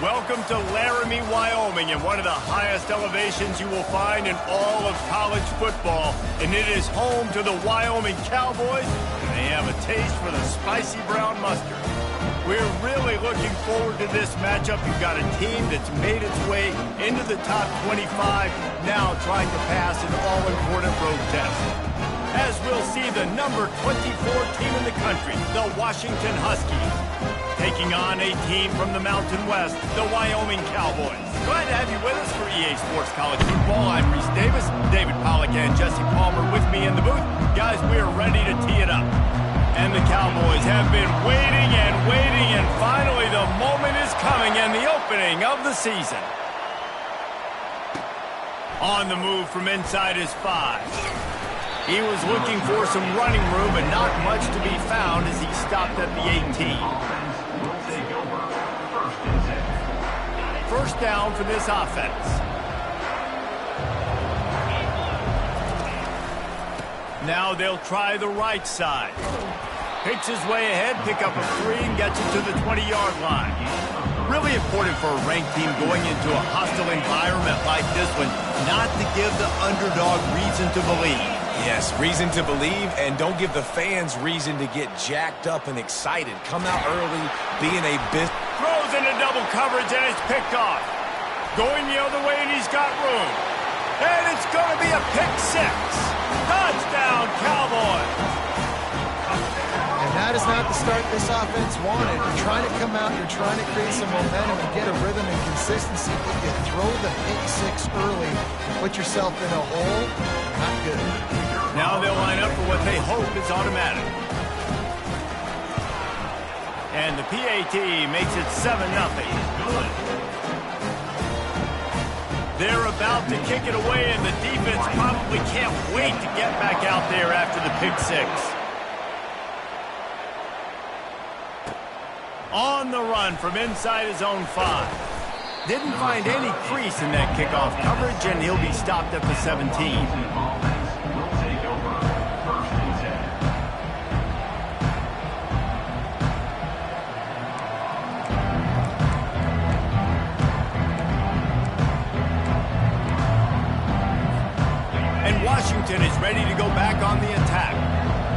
Welcome to Laramie, Wyoming, and one of the highest elevations you will find in all of college football. And it is home to the Wyoming Cowboys, and they have a taste for the spicy brown mustard. We're really looking forward to this matchup. You've got a team that's made its way into the top 25, now trying to pass an all-important road test. As we'll see the number 24 team in the country, the Washington Huskies, taking on a team from the Mountain West, the Wyoming Cowboys. Glad to have you with us for EA Sports College Football. I'm Reese Davis, David Pollack and Jesse Palmer with me in the booth. Guys, we are ready to tee it up. And the Cowboys have been waiting, and finally the moment is coming and the opening of the season. On the move from inside his 5. He was looking for some running room, but not much to be found as he stopped at the 18. First down for this offense. Now they'll try the right side. Picks his way ahead, pick up a 3, and gets it to the 20-yard line. Really important for a ranked team going into a hostile environment like this one, not to give the underdog reason to believe. Yes, reason to believe, and don't give the fans reason to get jacked up and excited. Come out early, being a bit. Throws into double coverage, and it's picked off. Going the other way, and he's got room. And it's going to be a pick 6. Touchdown, Cowboys. And that is not the start this offense wanted. You're trying to come out, you're trying to create some momentum and get a rhythm and consistency, but you throw the pick 6 early, put yourself in a hole, not good. Now they'll line up for what they hope is automatic. And the PAT makes it 7-0. They're about to kick it away, and the defense probably can't wait to get back out there after the pick 6. On the run from inside his own 5. Didn't find any crease in that kickoff coverage, and he'll be stopped at the 17. And Washington is ready to go back on the attack.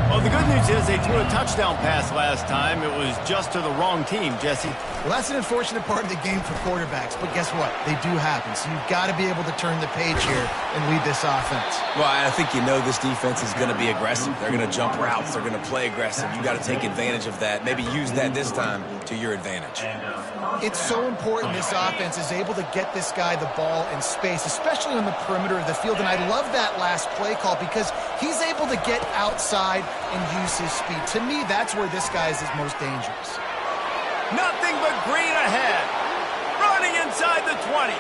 Well, the good news is they threw a touchdown pass last time. It was just to the wrong team, Jesse. Well, that's an unfortunate part of the game for quarterbacks, but guess what? They do happen, so you've got to be able to turn the page here and lead this offense. Well, I think you know this defense is going to be aggressive. They're going to jump routes. They're going to play aggressive. You got to take advantage of that. Maybe use that this time to your advantage. It's so important this offense is able to get this guy the ball in space, especially on the perimeter of the field, and I love that last play call because he's able to get outside and use his speed. To me, that's where this guy is his most dangerous. Nothing but green ahead. Running inside the 20.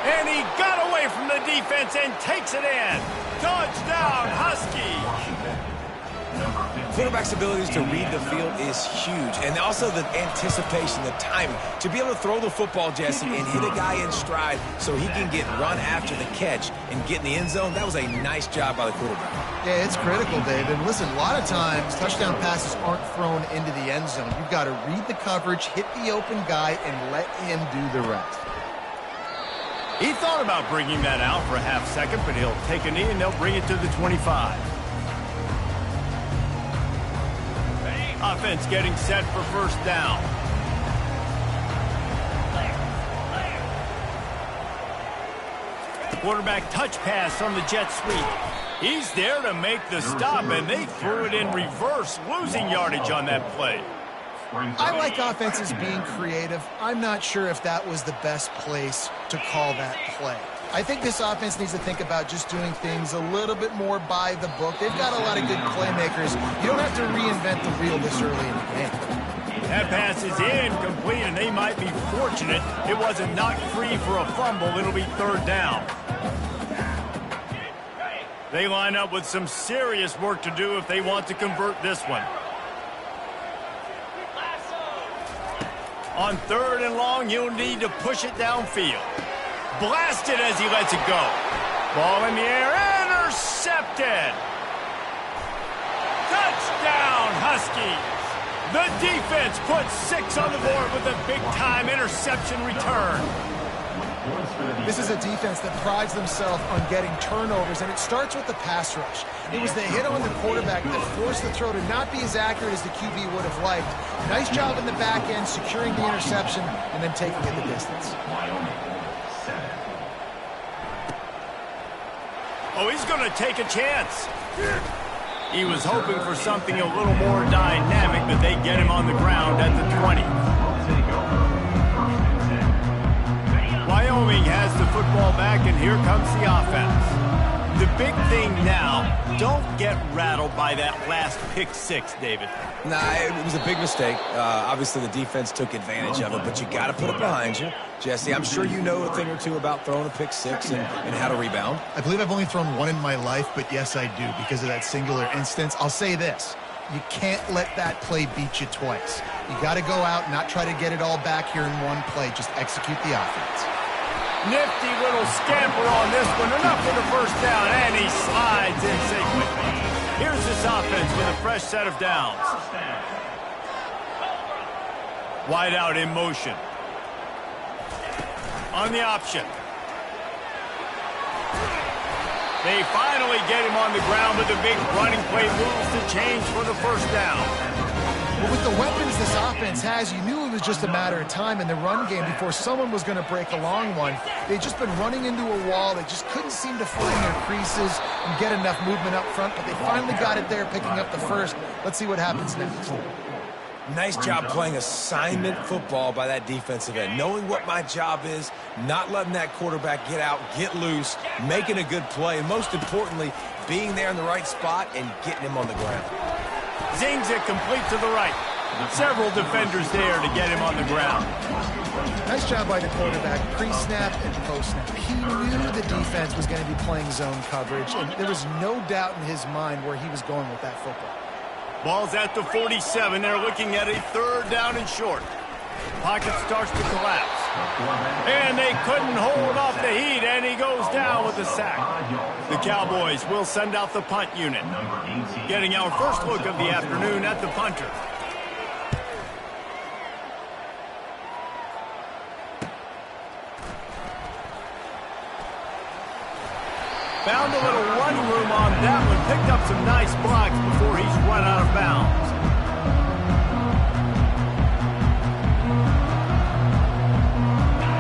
And he got away from the defense and takes it in. Touchdown, Huskies. Quarterback's abilities to read the field is huge. And also the anticipation, the timing. To be able to throw the football, Jesse, and hit a guy in stride so he can get run after the catch and get in the end zone, that was a nice job by the quarterback. Yeah, it's critical, Dave. And listen, a lot of times touchdown passes aren't thrown into the end zone. You've got to read the coverage, hit the open guy, and let him do the rest. He thought about bringing that out for a half second, but he'll take a knee and they'll bring it to the 25. Offense getting set for first down. Quarterback touch pass on the jet sweep. He's there to make the stop, and they threw it in reverse, losing yardage on that play. I like offenses being creative. I'm not sure if that was the best place to call that play. I think this offense needs to think about just doing things a little bit more by the book. They've got a lot of good playmakers. You don't have to reinvent the wheel this early in the game. That pass is incomplete, and they might be fortunate it wasn't knocked free for a fumble. It'll be third down. They line up with some serious work to do if they want to convert this one. On third and long, you'll need to push it downfield. Blasted as he lets it go. Ball in the air, intercepted. Touchdown, Huskies. The defense puts 6 on the board with a big-time interception return. This is a defense that prides themselves on getting turnovers, and it starts with the pass rush. It was the hit on the quarterback that forced the throw to not be as accurate as the QB would have liked. Nice job in the back end, securing the interception, and then taking it the distance. Oh, he's going to take a chance. He was hoping for something a little more dynamic, but they get him on the ground at the 20. Wyoming has the football back, and here comes the offense. The big thing now, don't get rattled by that last pick 6, David. Nah, it was a big mistake. Obviously, the defense took advantage of it, but you got to put it behind you. Jesse, I'm sure you know a thing or two about throwing a pick 6 and how to rebound. I believe I've only thrown one in my life, but yes, I do because of that singular instance. I'll say this. You can't let that play beat you twice. You got to go out and not try to get it all back here in one play. Just execute the offense. Nifty little scamper on this one. Enough for the first down, and he slides in safely. Here's this offense with a fresh set of downs. Wide out in motion. On the option. They finally get him on the ground, but the big running play moves the change for the first down. Well, with the weapons this offense has, you knew it was just a matter of time in the run game before someone was going to break a long one. They'd just been running into a wall. They just couldn't seem to find their creases and get enough movement up front, but they finally got it there, picking up the first. Let's see what happens next. Nice job playing assignment football by that defensive end. Knowing what my job is, not letting that quarterback get out, get loose, making a good play, and most importantly, being there in the right spot and getting him on the ground. Zings it complete to the right. Several defenders there to get him on the ground. Nice job by the quarterback, pre-snap and post-snap. He knew the defense was going to be playing zone coverage, and there was no doubt in his mind where he was going with that football. Ball's at the 47. They're looking at a 3rd down and short. Pocket starts to collapse. And they couldn't hold off the heat, and he goes down with the sack. The Cowboys will send out the punt unit. Getting our first look of the afternoon at the punter. Found a little running room on that one. Picked up some nice blocks before he's run out of bounds.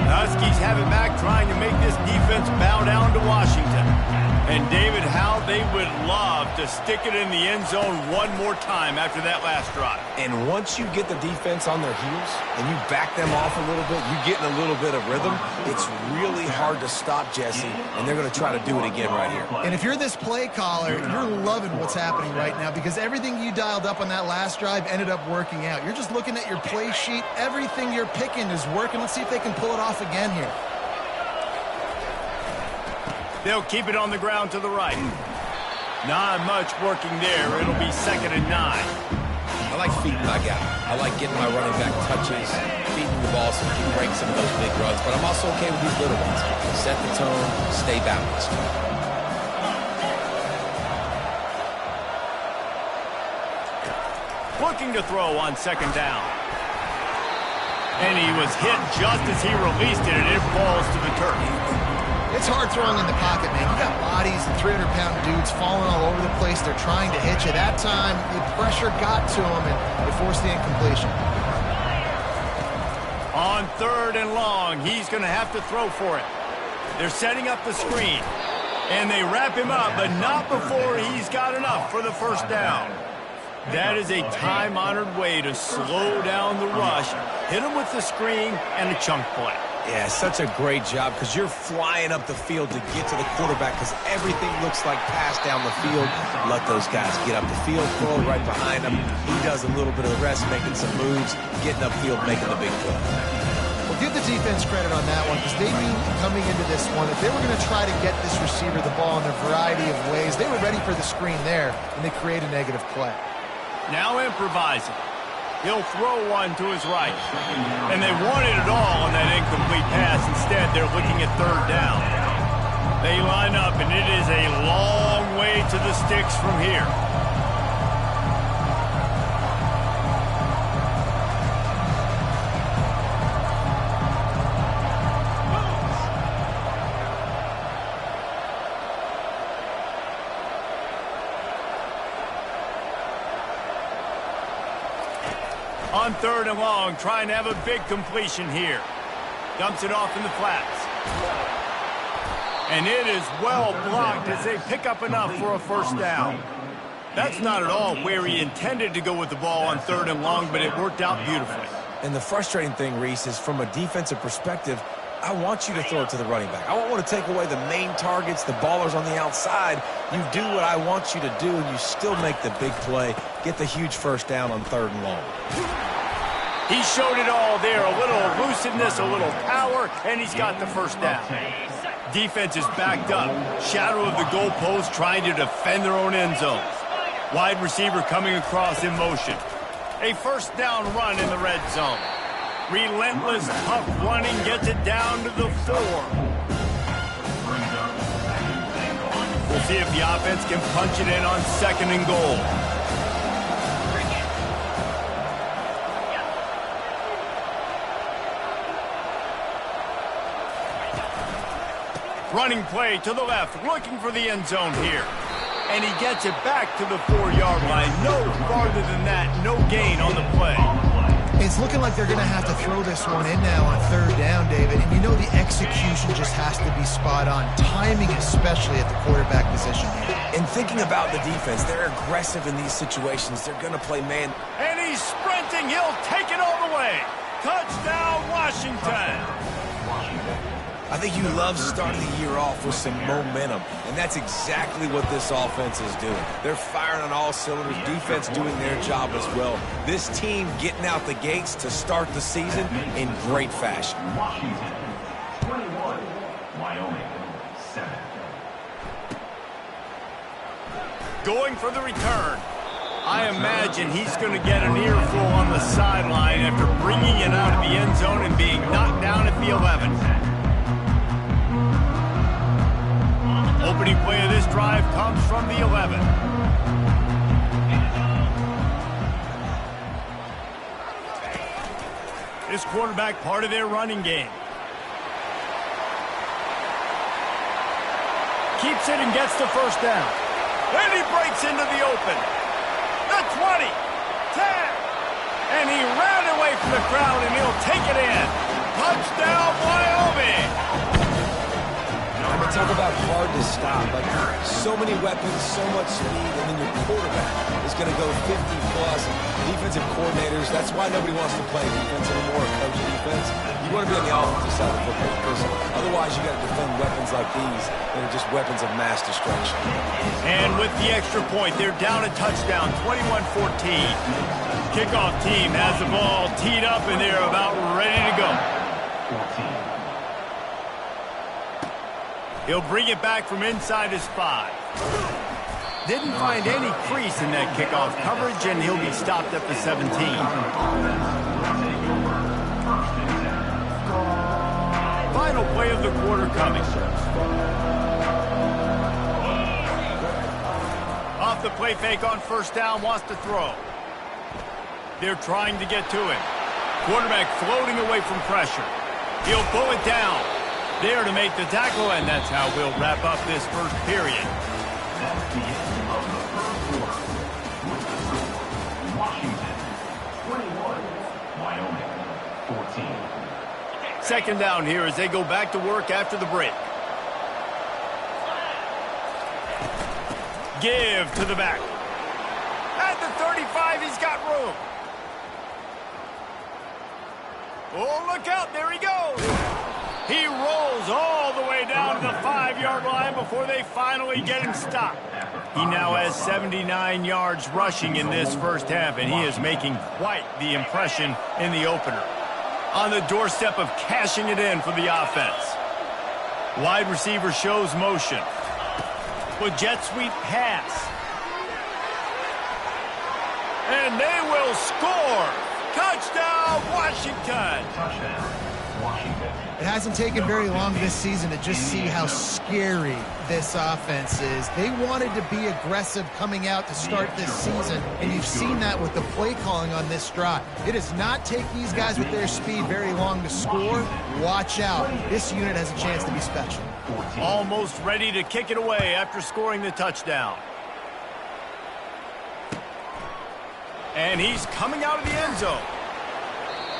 The Huskies have it back, trying to make this defense bow down to Washington. And David, how they would love to stick it in the end zone one more time after that last drive. And once you get the defense on their heels and you back them off a little bit, you get in a little bit of rhythm, it's really hard to stop, Jesse, and they're going to try to do it again right here. And if you're this play caller, you're loving what's happening right now because everything you dialed up on that last drive ended up working out. You're just looking at your play sheet. Everything you're picking is working. Let's see if they can pull it off again here. They'll keep it on the ground to the right. Not much working there. It'll be 2nd and 9. I like feeding my guy. I like getting my running back touches, feeding the ball so he can break some of those big runs, but I'm also okay with these little ones. Set the tone, stay balanced. Looking to throw on 2nd down. And he was hit just as he released it, and it falls to the turf. It's hard throwing in the pocket, man. You got bodies and 300-pound dudes falling all over the place. They're trying to hit you. That time, the pressure got to him, and it forced the incompletion. On 3rd and long, he's going to have to throw for it. They're setting up the screen, and they wrap him up, but not before he's got enough for the first down. That is a time-honored way to slow down the rush, hit him with the screen, and a chunk play. Yeah, such a great job because you're flying up the field to get to the quarterback because everything looks like pass down the field. Let those guys get up the field, throw right behind him. He does a little bit of the rest, making some moves, getting upfield, making the big play. Well, give the defense credit on that one because they knew coming into this one that they were going to try to get this receiver the ball in a variety of ways. They were ready for the screen there, and they create a negative play. Now improvising. He'll throw one to his right. And they wanted it all on that incomplete pass. Instead, they're looking at 3rd down. They line up, and it is a long way to the sticks from here. On 3rd and long, trying to have a big completion here. Dumps it off in the flats. And it is well blocked as they pick up enough for a first down. That's not at all where he intended to go with the ball on 3rd and long, but it worked out beautifully. And the frustrating thing, Reese, is from a defensive perspective, I want you to throw it to the running back. I don't want to take away the main targets, the ballers on the outside. You do what I want you to do, and you still make the big play, get the huge first down on 3rd and long. He showed it all there, a little elusiveness, a little power, and he's got the first down. Defense is backed up. Shadow of the goalpost trying to defend their own end zones. Wide receiver coming across in motion. A first down run in the red zone. Relentless, tough running gets it down to the 4. We'll see if the offense can punch it in on 2nd and goal. Running play to the left, looking for the end zone here. And he gets it back to the 4-yard line. No farther than that, no gain on the play. It's looking like they're going to have to throw this one in now on 3rd down, David. And you know the execution just has to be spot on. Timing, especially at the quarterback position here. And thinking about the defense, they're aggressive in these situations. They're going to play man. And he's sprinting. He'll take it all the way. Touchdown, Washington. I think you love starting the year off with some momentum, and that's exactly what this offense is doing. They're firing on all cylinders, defense doing their job as well. This team getting out the gates to start the season in great fashion. Washington, 21, Wyoming, 7. Going for the return. I imagine he's going to get an earful on the sideline after bringing it out of the end zone and being knocked down at the 11. Opening play of this drive comes from the 11. This quarterback part of their running game. Keeps it and gets the first down. And he breaks into the open. The 20, 10, and he ran away from the crowd and he'll take it in. Touchdown, Wyoming. Talk about hard to stop. Like, so many weapons, so much speed, and then your quarterback is going to go 50-plus. Defensive coordinators, that's why nobody wants to play defense anymore or coach defense. You want to be on the offensive side of football because otherwise you got to defend weapons like these that are just weapons of mass destruction. And with the extra point, they're down a touchdown, 21-14. Kickoff team has the ball teed up, and they're about ready to go. 14. He'll bring it back from inside his 5. Didn't find any crease in that kickoff coverage, and he'll be stopped at the 17. Final play of the quarter coming. Off the play fake on first down, wants to throw. They're trying to get to him. Quarterback floating away from pressure. He'll pull it down. There to make the tackle, and that's how we'll wrap up this first period. That's the end of the first quarter. With the score, Washington, 21, Wyoming, 14. Second down here as they go back to work after the break. Give to the back. At the 35, he's got room. Oh, look out, there he goes. He rolls all the way down to the 5-yard line before they finally get him stopped. He now has 79 yards rushing in this first half, and he is making quite the impression in the opener. On the doorstep of cashing it in for the offense. Wide receiver shows motion. With jet sweep pass. And they will score. Touchdown, Washington. Touchdown, Washington. It hasn't taken very long this season to just see how scary this offense is. They wanted to be aggressive coming out to start this season, and you've seen that with the play calling on this drive. It does not take these guys with their speed very long to score. Watch out. This unit has a chance to be special. Almost ready to kick it away after scoring the touchdown. And he's coming out of the end zone.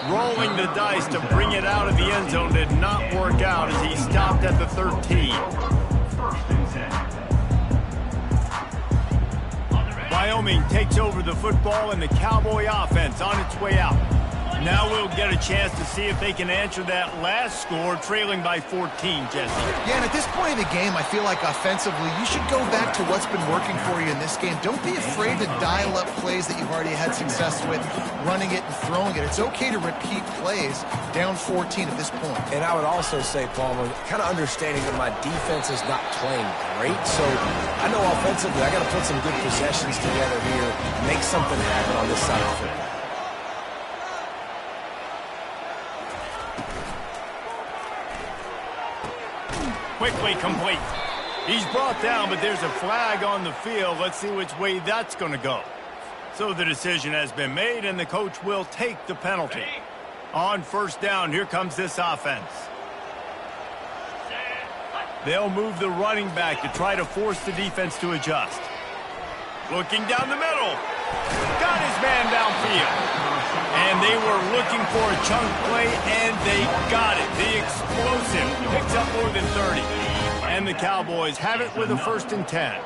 Rolling the dice to bring it out of the end zone did not work out as he stopped at the 13. Wyoming takes over the football and the Cowboy offense on its way out. Now we'll get a chance to see if they can answer that last score, trailing by 14, Jesse. Yeah, and at this point in the game, I feel like offensively, you should go back to what's been working for you in this game. Don't be afraid to dial up plays that you've already had success with, running it and throwing it. It's okay to repeat plays down 14 at this point. And I would also say, Palmer, kind of understanding that my defense is not playing great. So I know offensively, I got to put some good possessions together here, make something happen on this side of the football. Quickly complete. He's brought down, but there's a flag on the field. Let's see which way that's going to go. So the decision has been made, and the coach will take the penalty. On first down, here comes this offense. They'll move the running back to try to force the defense to adjust. Looking down the middle. Got his man downfield. And they were looking for a chunk play, and they got it. The explosive picks up more than 30. And the Cowboys have it with a 1st and 10.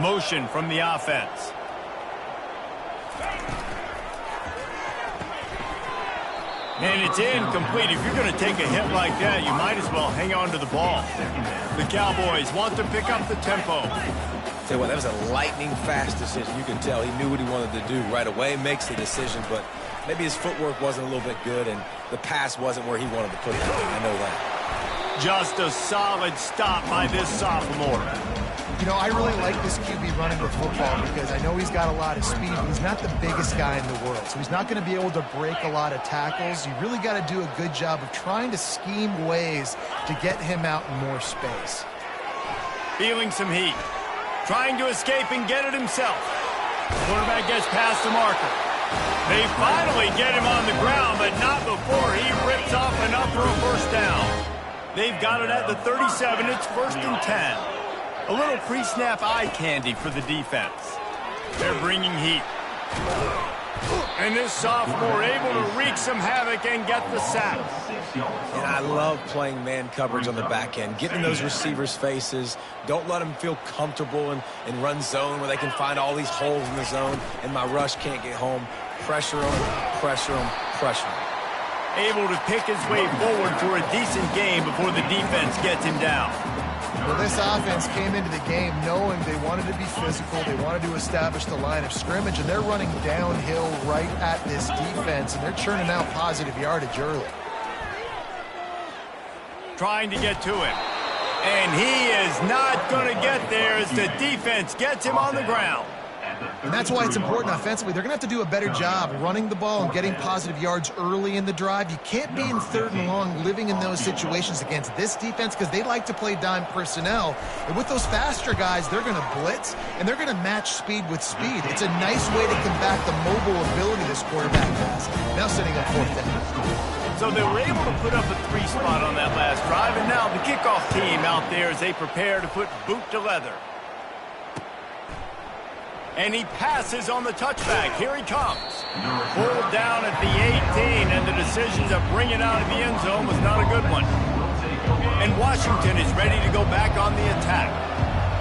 Motion from the offense. And it's incomplete. If you're going to take a hit like that, you might as well hang on to the ball. The Cowboys want to pick up the tempo. Tell you what, that was a lightning-fast decision. You can tell he knew what he wanted to do right away, makes the decision, but maybe his footwork wasn't a little bit good, and the pass wasn't where he wanted to put it. I know that. Just a solid stop by this sophomore. You know, I really like this QB running the football because I know he's got a lot of speed, but he's not the biggest guy in the world, so he's not going to be able to break a lot of tackles. You really got to do a good job of trying to scheme ways to get him out in more space. Feeling some heat. Trying to escape and get it himself. Quarterback gets past the marker. They finally get him on the ground, but not before he rips off enough for a first down. They've got it at the 37. It's 1st and 10. A little pre-snap eye candy for the defense. They're bringing heat. And this sophomore able to wreak some havoc and get the sack. And I love playing man coverage on the back end, getting in those receivers' faces. Don't let them feel comfortable and run zone where they can find all these holes in the zone and my rush can't get home. Pressure them, pressure them, pressure them. Able to pick his way forward for a decent game before the defense gets him down. Well, this offense came into the game knowing they wanted to be physical, they wanted to establish the line of scrimmage, and they're running downhill right at this defense, and they're churning out positive yardage early. Trying to get to him. And he is not going to get there as the defense gets him on the ground. And that's why it's important offensively. They're going to have to do a better job running the ball and getting positive yards early in the drive. You can't be in 3rd and long living in those situations against this defense because they like to play dime personnel. And with those faster guys, they're going to blitz, and they're going to match speed with speed. It's a nice way to combat the mobile ability this quarterback has. Now sitting up 4th down. So they were able to put up a 3 spot on that last drive, and now the kickoff team out there as they prepare to put boot to leather. And he passes on the touchback. Here he comes. Pulled down at the 18, and the decision to bring it out of the end zone was not a good one. And Washington is ready to go back on the attack.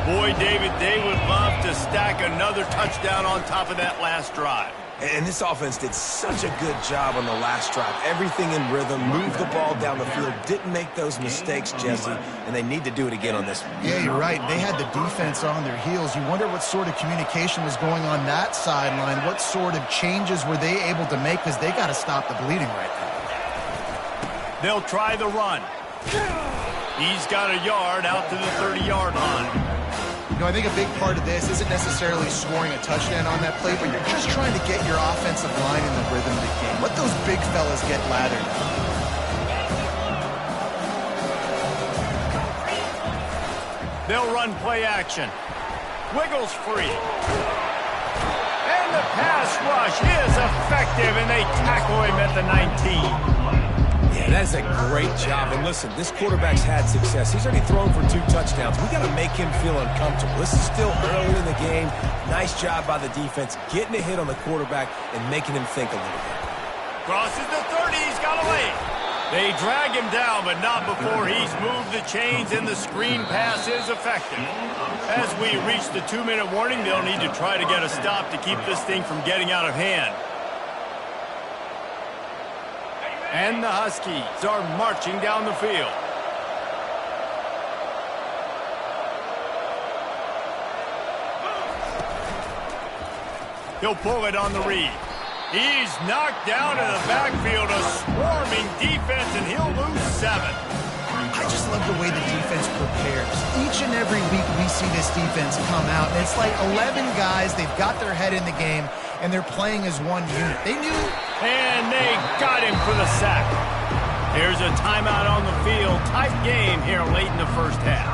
Boy, David, they would love to stack another touchdown on top of that last drive. And this offense did such a good job on the last drive. Everything in rhythm, moved the ball down the field, didn't make those mistakes, Jesse, and they need to do it again on this one. Yeah, you're right. They had the defense on their heels. You wonder what sort of communication was going on that sideline. What sort of changes were they able to make because they got to stop the bleeding right now. They'll try the run. He's got a yard out to the 30-yard line. You know, I think a big part of this isn't necessarily scoring a touchdown on that play, but you're just trying to get your offensive line in the rhythm of the game. Let those big fellas get lathered. They'll run play action. Wiggles free. And the pass rush is effective, and they tackle him at the 19. Yeah, That is a great job. And listen, this quarterback's had success. He's already thrown for 2 touchdowns. We got to make him feel uncomfortable. This is still early in the game. Nice job by the defense, getting a hit on the quarterback and making him think a little bit. Crosses the 30. He's got a lane. They drag him down, but not before he's moved the chains, and the screen pass is effective. As we reach the 2-minute warning, they'll need to try to get a stop to keep this thing from getting out of hand. And the Huskies are marching down the field. He'll pull it on the read. He's knocked down in the backfield, a swarming defense, and he'll lose 7. I just love the way the defense prepares. Each and every week we see this defense come out, and it's like 11 guys. They've got their head in the game, and they're playing as one unit. They knew. And they got him for the sack. Here's a timeout on the field. Tight game here late in the first half.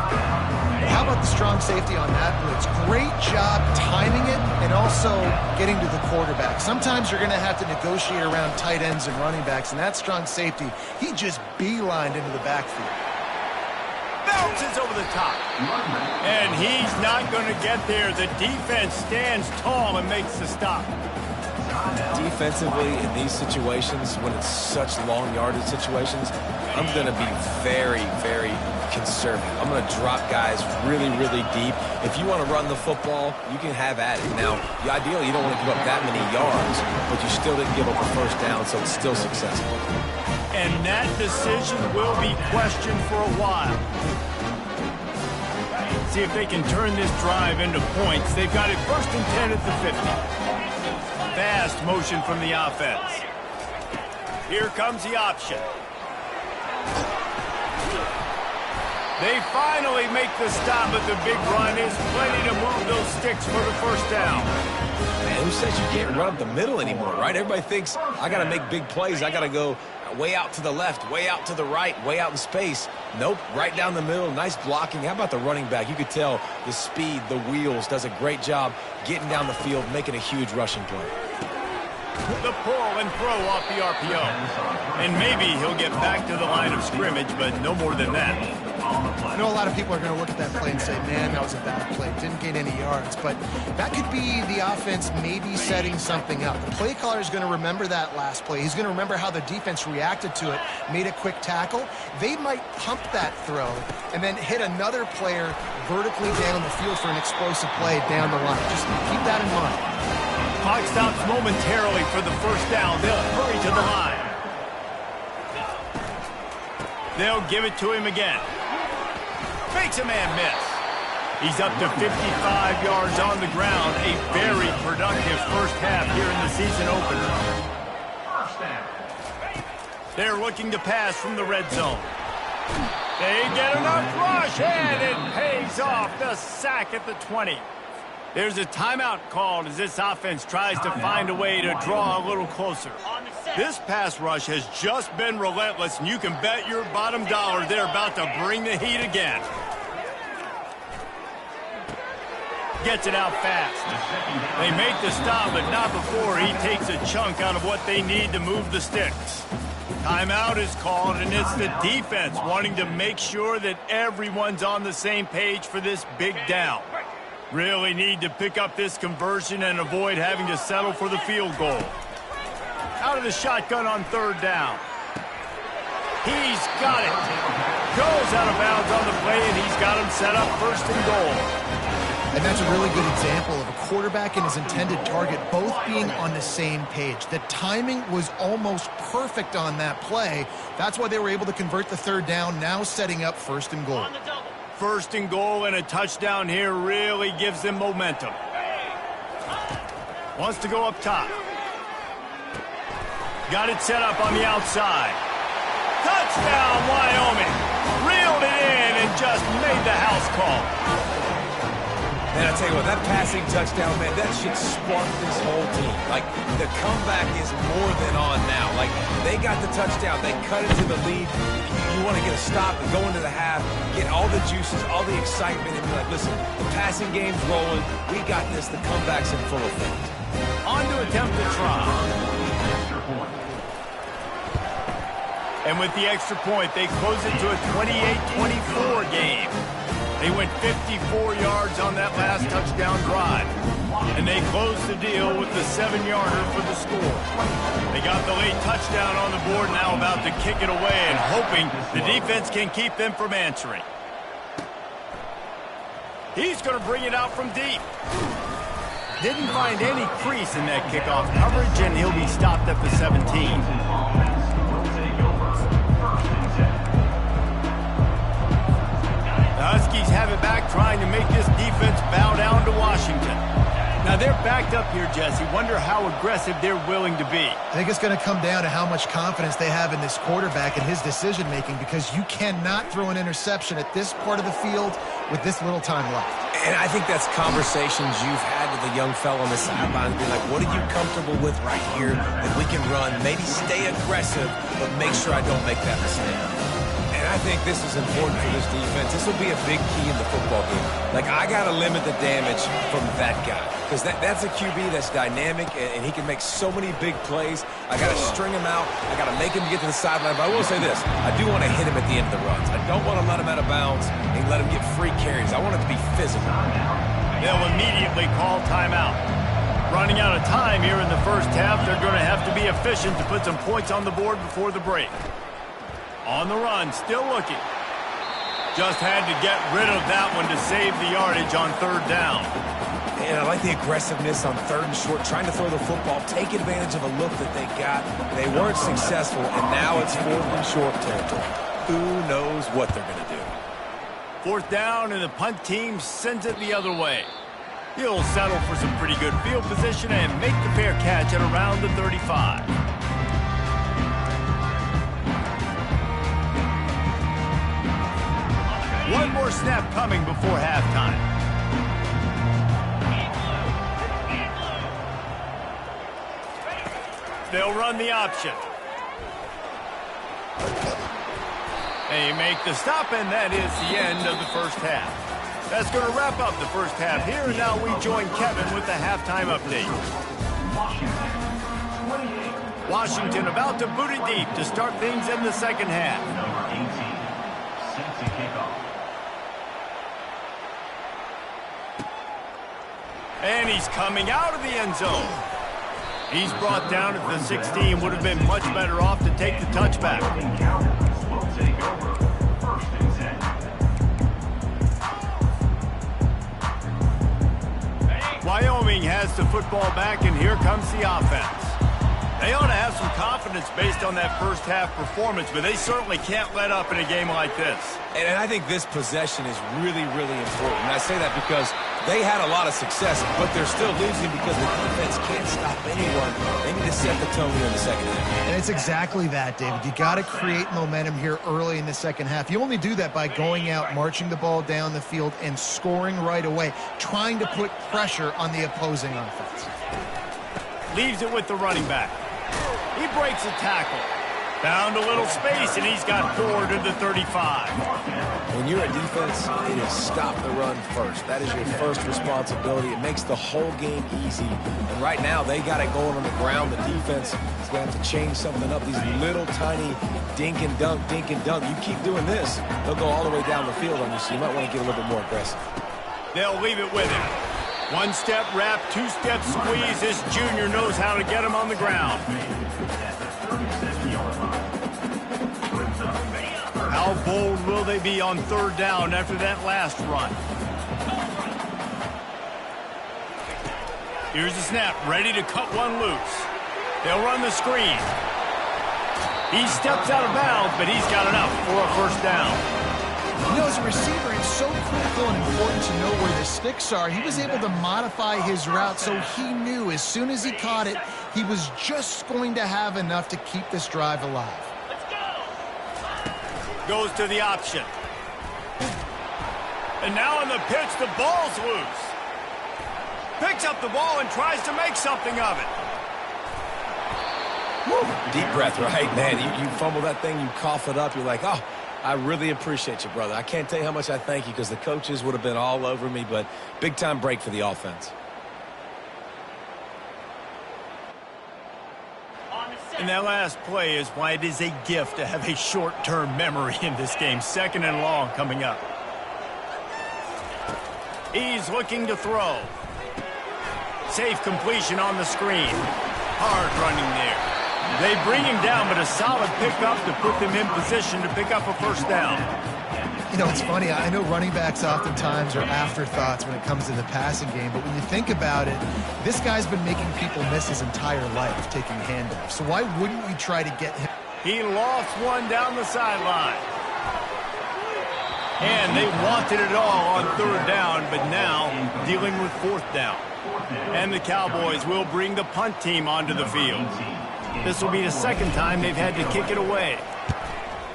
How about the strong safety on that blitz? Great job timing it and also getting to the quarterback. Sometimes you're going to have to negotiate around tight ends and running backs, and that strong safety, he just beelined into the backfield. Bounces over the top. And he's not going to get there. The defense stands tall and makes the stop. Defensively, in these situations, when it's such long yardage situations, I'm going to be very, very conservative. I'm going to drop guys really, really deep. If you want to run the football, you can have at it. Now, ideally, you don't want to give up that many yards, but you still didn't give up a first down, so it's still successful. And that decision will be questioned for a while. See if they can turn this drive into points. They've got it 1st and 10 at the 50. Fast motion from the offense. Here comes the option. They finally make the stop, but the big run is plenty to move those sticks for the first down. Man, who says you can't run up the middle anymore, right? Everybody thinks, I got to make big plays. I got to go way out to the left, way out to the right, way out in space. Nope, right down the middle. Nice blocking. How about the running back? You could tell the speed, the wheels, does a great job getting down the field, making a huge rushing play. The pull and throw off the RPO. And maybe he'll get back to the line of scrimmage, but no more than that. I know a lot of people are going to look at that play and say, man, that was a bad play. Didn't gain any yards. But that could be the offense maybe setting something up. The play caller is going to remember that last play. He's going to remember how the defense reacted to it, made a quick tackle. They might pump that throw and then hit another player vertically down the field for an explosive play down the line. Just keep that in mind. Clock stops momentarily for the first down. They'll hurry to the line. They'll give it to him again. Makes a man miss. He's up to 55 yards on the ground. A very productive first half here in the season opener. They're looking to pass from the red zone. They get enough rush, and it pays off. The sack at the 20. There's a timeout called as this offense tries to find a way to draw a little closer. This pass rush has just been relentless, and you can bet your bottom dollar they're about to bring the heat again. Gets it out fast. They make the stop, but not before he takes a chunk out of what they need to move the sticks. Timeout is called, and it's the defense wanting to make sure that everyone's on the same page for this big down. Really need to pick up this conversion and avoid having to settle for the field goal. Out of the shotgun on 3rd down. He's got it. Goes out of bounds on the play, and he's got him set up 1st and goal. And that's a really good example of a quarterback and his intended target both being on the same page. The timing was almost perfect on that play. That's why they were able to convert the 3rd down, now setting up 1st and goal. 1st and goal and a touchdown here really gives them momentum. Wants to go up top. Got it set up on the outside. Touchdown, Wyoming. Reeled it in and just made the house call. Man, I tell you what, that passing touchdown, man, that should spark this whole team. Like, the comeback is more than on now. Like, they got the touchdown. They cut into the lead. You want to get a stop and go into the half, get all the juices, all the excitement, and be like, listen, the passing game's rolling. We got this. The comeback's in full effect. On to attempt the try. And with the extra point, they close it to a 28-24 game. They went 54 yards on that last touchdown drive. And they closed the deal with the 7-yarder for the score. They got the late touchdown on the board, now about to kick it away and hoping the defense can keep them from answering. He's going to bring it out from deep. Didn't find any crease in that kickoff coverage, and he'll be stopped at the 17. The Huskies have it back, trying to make this defense bow down to Washington. Now they're backed up here, Jesse. Wonder how aggressive they're willing to be. I think it's going to come down to how much confidence they have in this quarterback and his decision-making, because you cannot throw an interception at this part of the field with this little time left. And I think that's conversations you've had with a young fellow on the sideline. Be like, what are you comfortable with right here that we can run? Maybe stay aggressive, but make sure I don't make that mistake. And I think this is important for this defense. This will be a big key in the football game. Like, I got to limit the damage from that guy, because that's a QB that's dynamic, and he can make so many big plays. I got to string him out. I got to make him get to the sideline. But I will say this. I do want to hit him at the end of the runs. I don't want to let him out of bounds and let him get free carries. I want it to be physical. They'll immediately call timeout. Running out of time here in the first half, they're going to have to be efficient to put some points on the board before the break. On the run, still looking. Just had to get rid of that one to save the yardage on third down. And I like the aggressiveness on third and short, trying to throw the football, take advantage of a look that they got. They weren't successful, and now it's fourth and short territory. Who knows what they're going to do? Fourth down, and the punt team sends it the other way. He'll settle for some pretty good field position and make the fair catch at around the 35. One more snap coming before halftime. They'll run the option. They make the stop, and that is the end of the first half. That's going to wrap up the first half here, and now we join Kevin with the halftime update. Washington about to boot it deep to start things in the second half. And he's coming out of the end zone. He's brought down at the 16. Would have been much better off to take the touchback. Wyoming has the football back, and here comes the offense. They ought to have some confidence based on that first half performance, but they certainly can't let up in a game like this. And I think this possession is really, really important. And I say that because they had a lot of success, but they're still losing because the defense can't stop anyone. They need to set the tone here in the second half. And it's exactly that, David. You got to create momentum here early in the second half. You only do that by going out, marching the ball down the field, and scoring right away, trying to put pressure on the opposing offense. Leaves it with the running back. He breaks a tackle. Found a little space, and he's got 4 to the 35. When you're a defense, it is stop the run first. That is your first responsibility. It makes the whole game easy. And right now, they got it going on the ground. The defense is going to have to change something up. These little tiny dink and dunk, dink and dunk. You keep doing this, they'll go all the way down the field on you, so you might want to get a little bit more aggressive. They'll leave it with him. One-step wrap, two-step squeeze. This junior knows how to get him on the ground. How bold will they be on third down after that last run? Here's the snap, ready to cut one loose. They'll run the screen. He steps out of bounds, but he's got enough for a first down. You know, as a receiver, it's so critical and important to know where the sticks are. He was able to modify his route, so he knew as soon as he caught it, he was just going to have enough to keep this drive alive. Goes to the option. And now on the pitch, the ball's loose. Picks up the ball and tries to make something of it. Woo. Deep breath, right? Man, you fumble that thing, you cough it up, you're like, oh, I really appreciate you, brother. I can't tell you how much I thank you, because the coaches would have been all over me, but big-time break for the offense. On the And that last play is why it is a gift to have a short-term memory in this game. 2nd and long coming up. He's looking to throw. Safe completion on the screen. Hard running there. They bring him down, but a solid pickup to put them in position to pick up a first down. You know, it's funny. I know running backs oftentimes are afterthoughts when it comes to the passing game, but when you think about it, this guy's been making people miss his entire life taking handoffs. So why wouldn't you try to get him? He lost one down the sideline. And they wanted it all on 3rd down, but now dealing with 4th down. And the Cowboys will bring the punt team onto the field. This will be the 2nd time they've had to kick it away.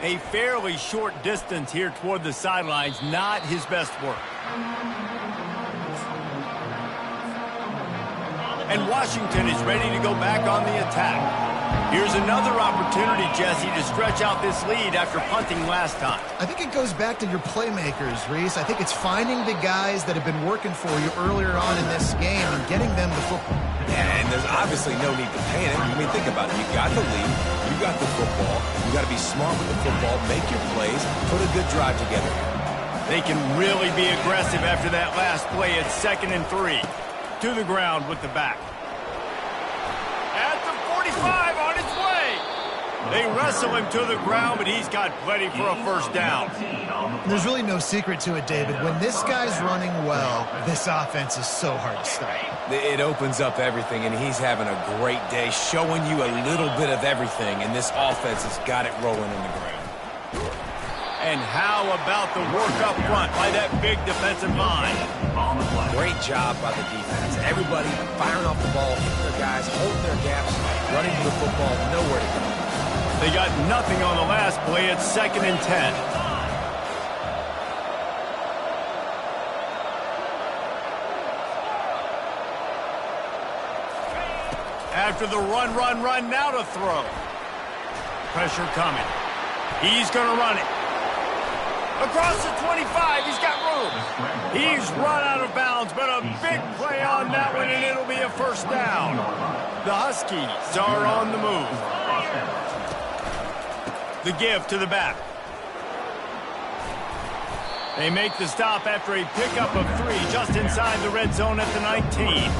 A fairly short distance here toward the sidelines, not his best work. And Washington is ready to go back on the attack. Here's another opportunity, Jesse, to stretch out this lead after punting last time. I think it goes back to your playmakers, Reese. I think it's finding the guys that have been working for you earlier on in this game and getting them the football. Yeah, and there's obviously no need to panic. I mean, think about it. You got the lead. You got the football. You got to be smart with the football, make your plays, put a good drive together. They can really be aggressive after that last play. It's 2nd and 3. To the ground with the back. At the 45 on its way. They wrestle him to the ground, but he's got plenty for a first down. There's really no secret to it, David. When this guy's running well, this offense is so hard to stop. It opens up everything, and he's having a great day, showing you a little bit of everything, and this offense has got it rolling in the ground. And how about the work up front by that big defensive line? Great job by the defense. Everybody firing off the ball, hitting their guys, holding their gaps, running to the football, nowhere to go. They got nothing on the last play. It's 2nd and 10. After the run, now to throw. Pressure coming. He's going to run it. Across the 25, he's got room. He's run out of bounds, but a big play on that one, and it'll be a first down. The Huskies are on the move. The give to the back. They make the stop after a pickup of 3 just inside the red zone at the 19.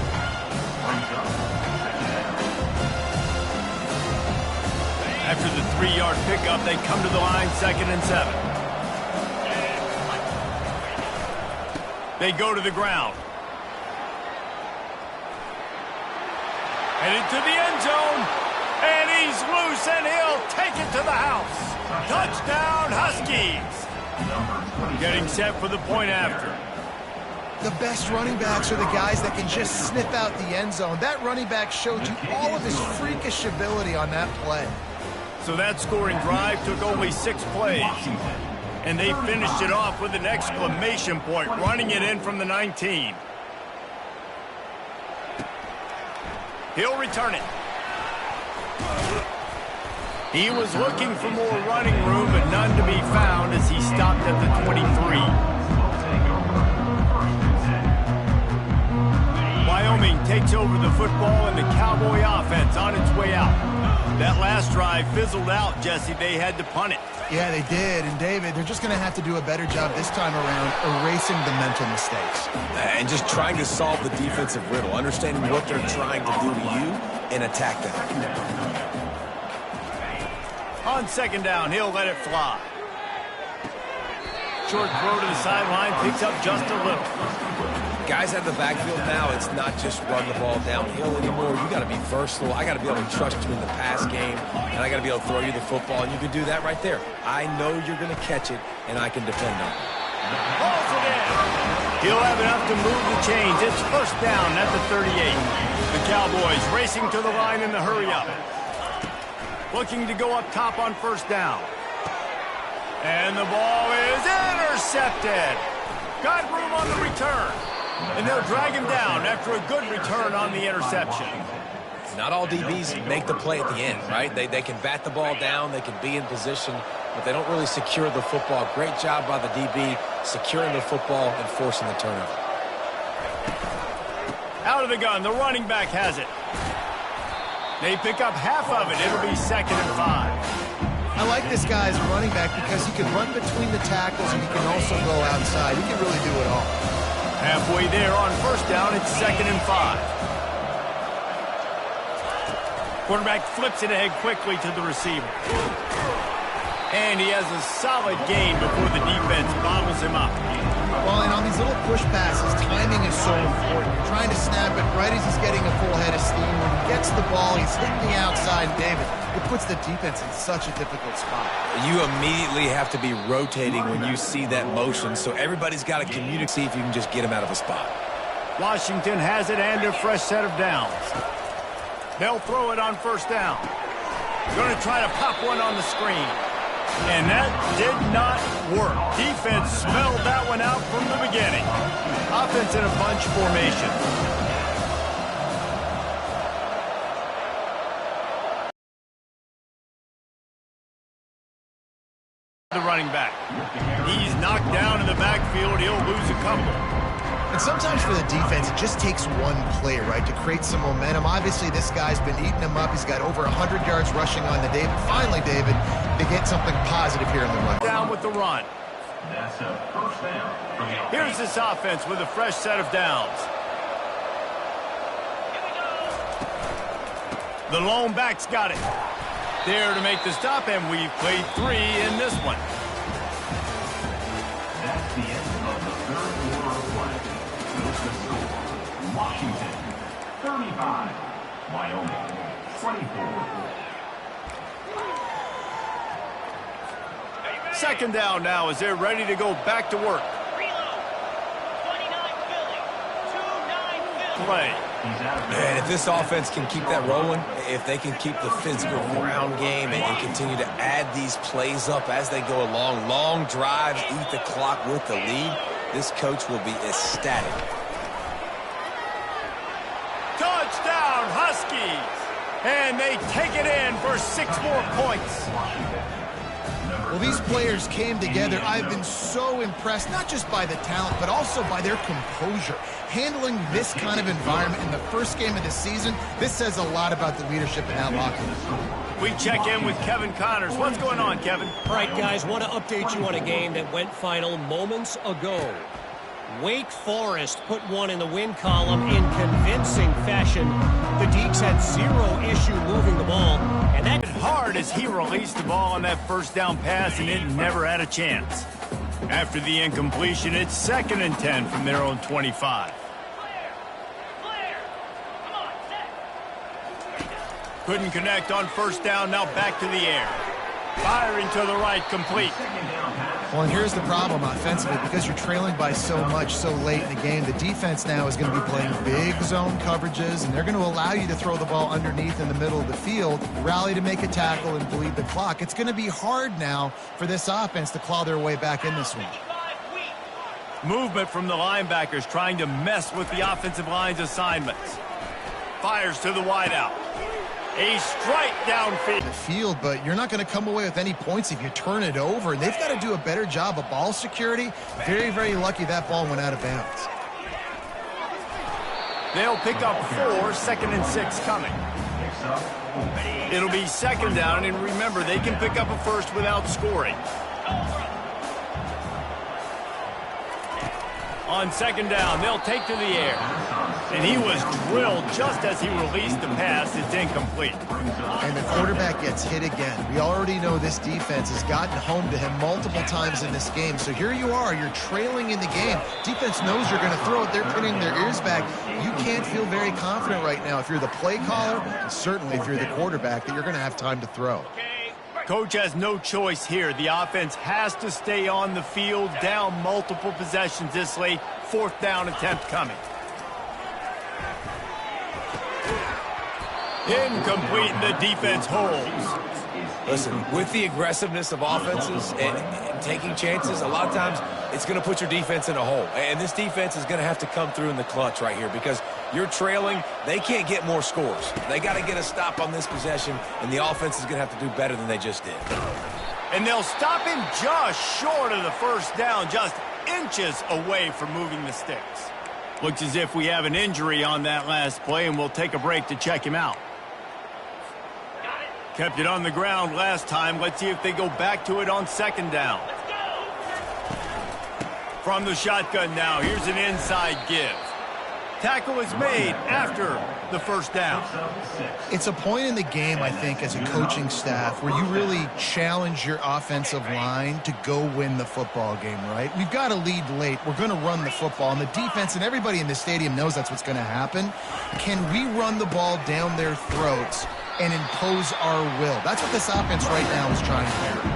After the 3-yard pickup, they come to the line, 2nd and 7. They go to the ground. Headed to the end zone. And he's loose, and he'll take it to the house. Touchdown, Huskies. Getting set for the point after. The best running backs are the guys that can just sniff out the end zone. That running back showed you all of his freakish ability on that play. So that scoring drive took only 6 plays. And they finished it off with an exclamation point, running it in from the 19. He'll return it. He was looking for more running room, but none to be found as he stopped at the 23. Wyoming takes over the football, and the Cowboy offense on its way out. That last drive fizzled out, Jesse. They had to punt it. Yeah, they did. And, David, they're just going to have to do a better job this time around erasing the mental mistakes. And just trying to solve the defensive riddle, understanding what they're trying to do to you and attack them. On 2nd down, he'll let it fly. Short throw to the sideline, picks up just a little. Guys at the backfield now, it's not just run the ball downhill anymore. You got to be versatile. I got to be able to trust you in the pass game, and I got to be able to throw you the football, and you can do that right there. I know you're going to catch it, and I can depend on it. Balls it in. He'll have enough to move the chains. It's first down at the 38. The Cowboys racing to the line in the hurry-up. Looking to go up top on first down. And the ball is intercepted. Got room on the return. And they'll drag him down after a good return on the interception. Not all DBs make the play at the end, right? They can bat the ball down, they can be in position, but they don't really secure the football. Great job by the DB securing the football and forcing the turnover. Out of the gun, the running back has it. They pick up half of it. It'll be 2nd and 5. I like this guy as a running back because he can run between the tackles and he can also go outside. He can really do it all. Halfway there on 1st down, it's 2nd and 5. Quarterback flips it ahead quickly to the receiver. And he has a solid gain before the defense bottles him up. Well, and on these little push passes, timing is so important. You're trying to snap it right as he's getting a full head of steam. When he gets the ball, he's hitting the outside. David, it puts the defense in such a difficult spot. You immediately have to be rotating when you see that motion, so everybody's got to communicate, see if you can just get him out of a spot. Washington has it and a fresh set of downs. They'll throw it on 1st down. Going to try to pop one on the screen. And that did not work. Defense smelled that one out from the beginning. Offense in a bunch formation. The running back. He's knocked down in the backfield. He'll lose a couple. And sometimes for the defense, it just takes one play, right, to create some momentum. Obviously, this guy's been eating him up. He's got over 100 yards rushing on the day. But finally, David, they get something positive here in the run. Down with the run. That's a 1st down for the offense. Here's this offense with a fresh set of downs. The lone back's got it. There to make the stop, and we've played 3 in this one. That's the end of the 3rd quarter of play. With the score, Washington 35, Wyoming 24. 2nd down now as they're ready to go back to work. Play. And if this offense can keep that rolling, if they can keep the physical ground game and continue to add these plays up as they go along, long drives, eat the clock with the lead, this coach will be ecstatic. Touchdown, Huskies! And they take it in for 6 more points. Well, these players came together. I've been so impressed, not just by the talent, but also by their composure. Handling this kind of environment in the first game of the season, this says a lot about the leadership in that locker room. We check in with Kevin Connors. What's going on, Kevin? All right, guys, want to update you on a game that went final moments ago. Wake Forest put one in the win column in convincing fashion. The Deeks had 0 issue moving the ball, and that hard as he released the ball on that 1st down pass, and it never had a chance. After the incompletion, it's 2nd and 10 from their own 25. Couldn't connect on 1st down, now back to the air. Firing to the right, complete. Well, and here's the problem offensively. Because you're trailing by so much so late in the game, the defense now is going to be playing big zone coverages, and they're going to allow you to throw the ball underneath in the middle of the field, rally to make a tackle, and bleed the clock. It's going to be hard now for this offense to claw their way back in this one. Movement from the linebackers trying to mess with the offensive line's assignments. Fires to the wideout. A strike downfield. The field, but you're not going to come away with any points if you turn it over. And they've got to do a better job of ball security. Very, very lucky that ball went out of bounds. They'll pick up 4, 2nd and 6 coming. It'll be 2nd down, and remember, they can pick up a first without scoring. On 2nd down, they'll take to the air. And he was drilled just as he released the pass. It's incomplete. And the quarterback gets hit again. We already know this defense has gotten home to him multiple times in this game. So here you are, you're trailing in the game. Defense knows you're going to throw it. They're pinning their ears back. You can't feel very confident right now if you're the play caller, and certainly if you're the quarterback, that you're going to have time to throw. Coach has no choice here. The offense has to stay on the field, down multiple possessions this late. 4th down attempt coming. Incomplete, and the defense holds. Listen, with the aggressiveness of offenses and taking chances, a lot of times it's going to put your defense in a hole. And this defense is going to have to come through in the clutch right here because you're trailing. They can't get more scores. They got to get a stop on this possession, and the offense is going to have to do better than they just did. And they'll stop him just short of the 1st down, just inches away from moving the sticks. Looks as if we have an injury on that last play, and we'll take a break to check him out. Kept it on the ground last time. Let's see if they go back to it on second down. From the shotgun now, here's an inside give. Tackle is made after the first down. It's a point in the game, I think, as a coaching staff where you really challenge your offensive line to go win the football game, right? We've got to lead late. We're going to run the football. And the defense and everybody in the stadium knows that's what's going to happen. Can we run the ball down their throats and impose our will? That's what this offense right now is trying to do.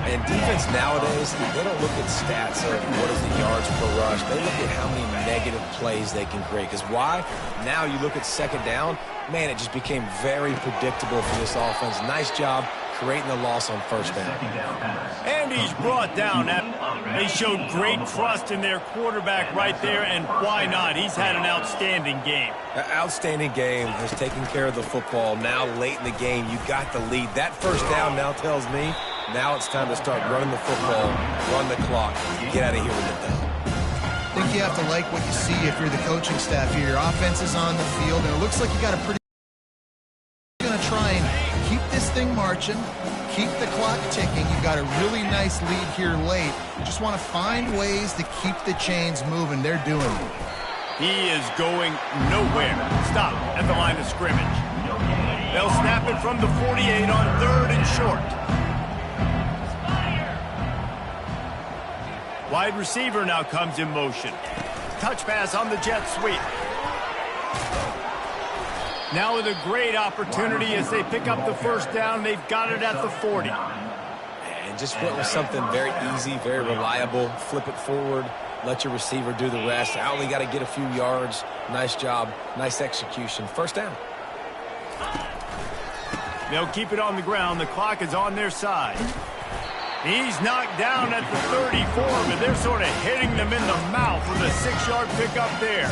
And defense nowadays, they don't look at stats of what is the yards per rush. They look at how many negative plays they can create. Because why? Now you look at second down, man, it just became very predictable for this offense. Nice job creating the loss on first down. And he's brought down. They showed great trust in their quarterback right there, and why not? He's had an outstanding game. Outstanding game, has taken care of the football. Now late in the game, you got the lead. That first down now tells me now it's time to start running the football, run the clock, get out of here with it done. I think you have to like what you see if you're the coaching staff here. Your offense is on the field, and it looks like you got a pretty going to try and keep this thing marching, keep the clock ticking. You've got a really nice lead here late. Just want to find ways to keep the chains moving. They're doing it. He is going nowhere. Stop at the line of scrimmage. They'll snap it from the 48 on 3rd and short. Wide receiver now comes in motion. Touch pass on the jet sweep. Now with a great opportunity as they pick up the first down. They've got it at the 40. And just went with something very easy, very reliable. Flip it forward. Let your receiver do the rest. I only got to get a few yards. Nice job. Nice execution. First down. They'll keep it on the ground. The clock is on their side. He's knocked down at the 34, but they're sort of hitting them in the mouth with a 6-yard pickup there.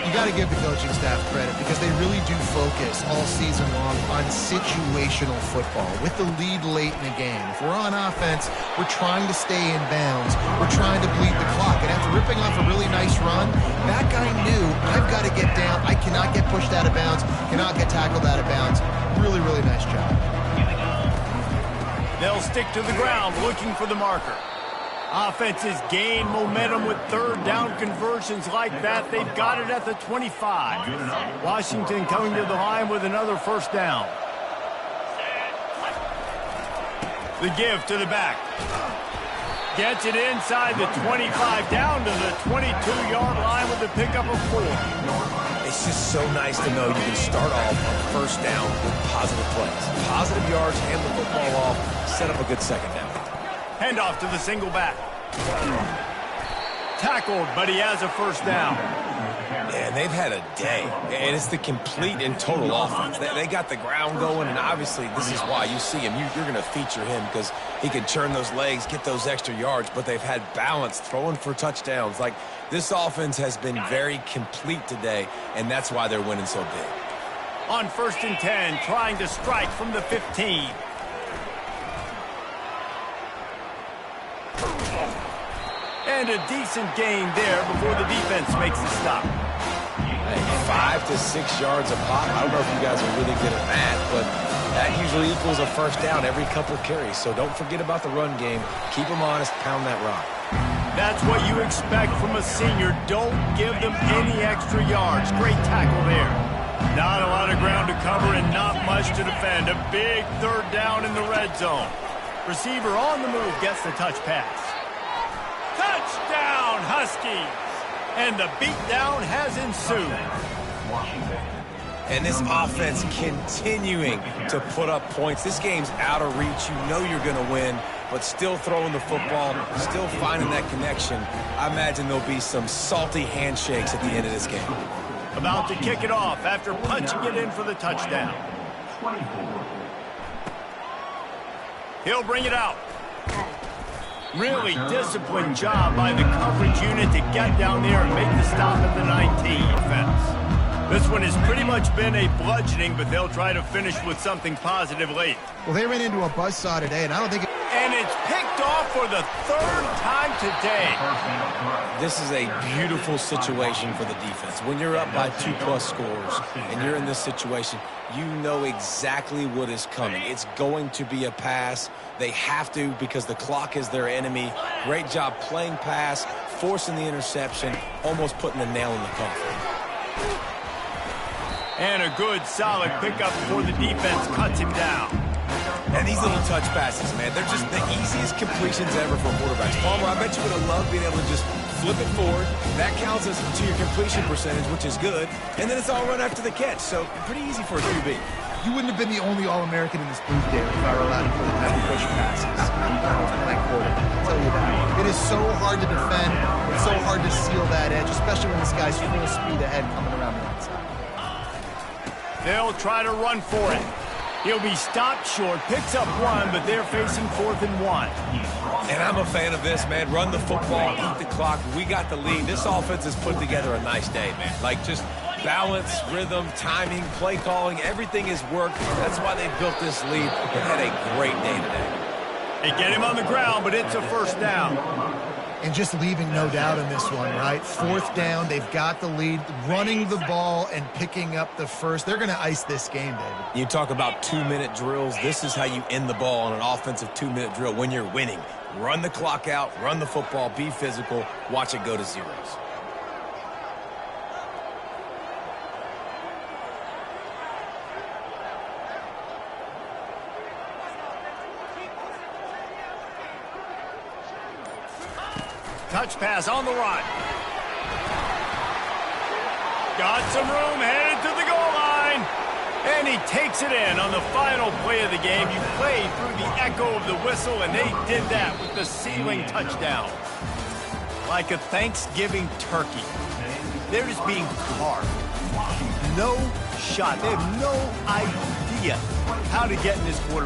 You got to give the coaching staff credit because they really do focus all season long on situational football with the lead late in the game. If we're on offense, we're trying to stay in bounds. We're trying to bleed the clock. And after ripping off a really nice run, that guy knew I've got to get down. I cannot get pushed out of bounds, cannot get tackled out of bounds. Really, really nice job. They'll stick to the ground looking for the marker. Offenses gain momentum with 3rd down conversions like that. They've got it at the 25. Washington coming to the line with another first down. The give to the back. Gets it inside the 25, down to the 22-yard line with the pickup of 4. It's just so nice to know you can start off on first down with positive plays. Positive yards, hand the football off, set up a good second down. Handoff to the single back. Tackled, but he has a first down. And they've had a day, and it's the complete and total offense. They got the ground going, and obviously this is why you see him. You're going to feature him because he can churn those legs, get those extra yards, but they've had balance, throwing for touchdowns. Like, this offense has been very complete today, and that's why they're winning so big. On 1st and 10, trying to strike from the 15. And a decent gain there before the defense makes the stop. 5 to 6 yards a pop. I don't know if you guys are really good at math, but that usually equals a first down every couple carries. So don't forget about the run game. Keep them honest, pound that rock. That's what you expect from a senior. Don't give them any extra yards. Great tackle there. Not a lot of ground to cover and not much to defend. A big 3rd down in the red zone. Receiver on the move gets the touch pass. Touchdown, Huskies! And the beatdown has ensued. And this offense continuing to put up points. This game's out of reach. You know you're going to win, but still throwing the football, still finding that connection. I imagine there'll be some salty handshakes at the end of this game. About to kick it off after punching it in for the touchdown. He'll bring it out. Really disciplined job by the coverage unit to get down there and make the stop at the 19 defense. This one has pretty much been a bludgeoning, but they'll try to finish with something positive late. Well, they ran into a buzzsaw today, and I don't think And it's picked off for the third time today. This is a beautiful situation for the defense. When you're up by 2+ scores and you're in this situation, you know exactly what is coming. It's going to be a pass. They have to because the clock is their enemy. Great job playing pass, forcing the interception, almost putting the nail in the coffin. And a good, solid pickup before the defense cuts him down. And these little touch passes, man, they're just the easiest completions ever for quarterbacks. Palmer, I bet you would have loved being able to just flip it forward. That counts as to your completion percentage, which is good. And then it's all run after the catch, so pretty easy for a QB. You wouldn't have been the only All-American in this booth, David, if I were allowed to put it down push passes. Blank quarter. I'll tell you that. It is so hard to defend. It's so hard to seal that edge, especially when this guy's full speed ahead coming around the outside. They'll try to run for it. He'll be stopped short, picks up 1, but they're facing 4th and 1. And I'm a fan of this, man. Run the football, eat the clock. We got the lead. This offense has put together a nice day, man. Like, just balance, rhythm, timing, play calling, everything has worked. That's why they built this lead and had a great day today. They get him on the ground, but it's a first down. And just leaving no doubt in this one, right? 4th down, they've got the lead, running the ball and picking up the first. They're going to ice this game, David. You talk about 2-minute drills. This is how you end the ball on an offensive 2-minute drill when you're winning. Run the clock out, run the football, be physical, watch it go to zeros. Touch pass on the run. Got some room, headed to the goal line. And he takes it in on the final play of the game. You played through the echo of the whistle, and they did that with the sealing touchdown. Like a Thanksgiving turkey. They're just being carved. No shot. They have no idea how to get in this quarterback.